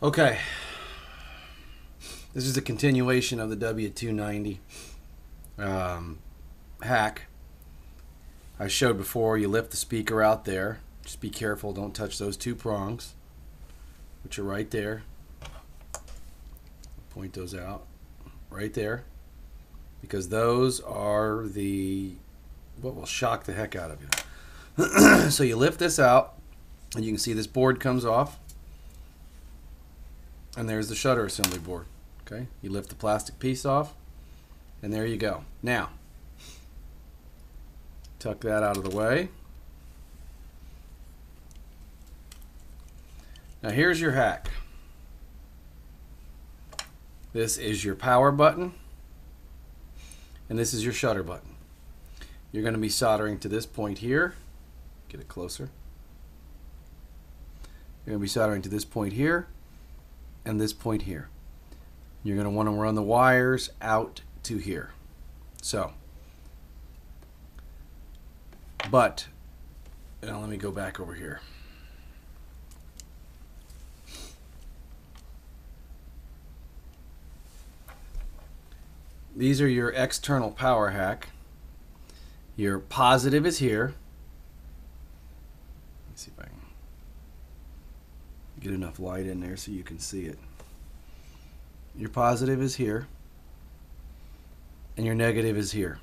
Okay, this is a continuation of the W290 hack. I showed before. You lift the speaker out there. Just be careful, don't touch those two prongs, which are right there. Point those out right there, because those are what will shock the heck out of you. So you lift this out, and you can see this board comes off. And there's the shutter assembly board. Okay, you lift the plastic piece off, and there you go. Now, tuck that out of the way. Now here's your hack. This is your power button, and this is your shutter button. You're going to be soldering to this point here. Get it closer. You're going to be soldering to this point here and this point here. You're going to want to run the wires out to here. So, but, now let me go back over here. These are your external power hack. Your positive is here. Let's see if I can get enough light in there so you can see it. Your positive is here, and your negative is here.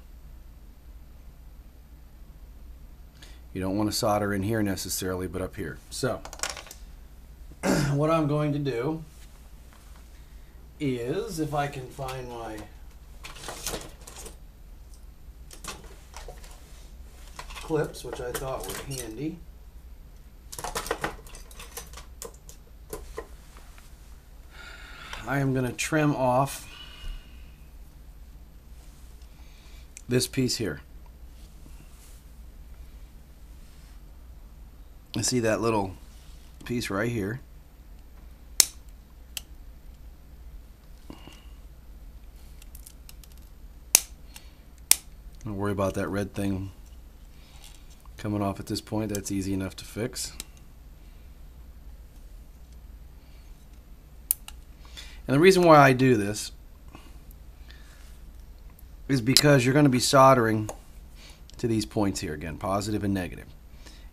You don't want to solder in here necessarily, but up here. So, what I'm going to do is, if I can find my clips, which I thought were handy. I am going to trim off this piece here. I see that little piece right here. Don't worry about that red thing coming off at this point. That's easy enough to fix. And the reason why I do this is because you're going to be soldering to these points here, again, positive and negative.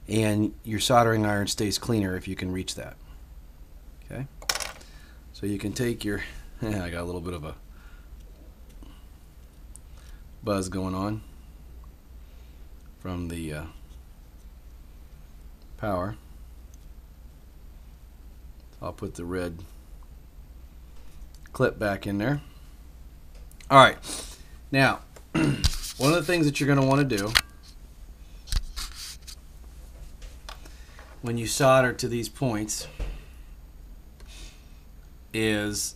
And your soldering iron stays cleaner if you can reach that. Okay? So you can take your, I got a little bit of a buzz going on from the power. I'll put the red clip back in there. Alright, now one of the things that you're going to want to do when you solder to these points is,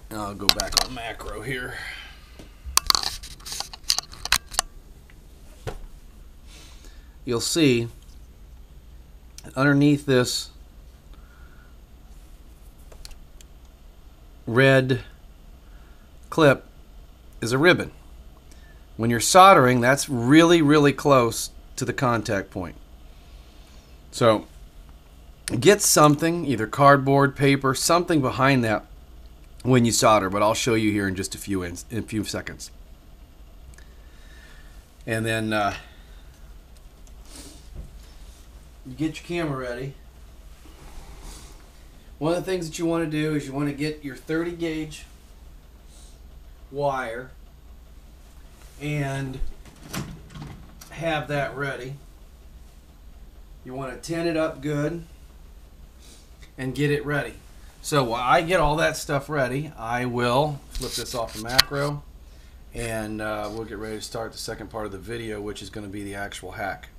I'll go back on macro here. You'll see underneath this red clip is a ribbon. When you're soldering, that's really, really close to the contact point. So get something, either cardboard, paper, something behind that when you solder, but I'll show you here in just a few seconds. And then you get your camera ready. One of the things that you want to do is you want to get your 30 gauge wire and have that ready. You want to tin it up good and get it ready. So while I get all that stuff ready, I will flip this off the macro, and we'll get ready to start the second part of the video, which is going to be the actual hack.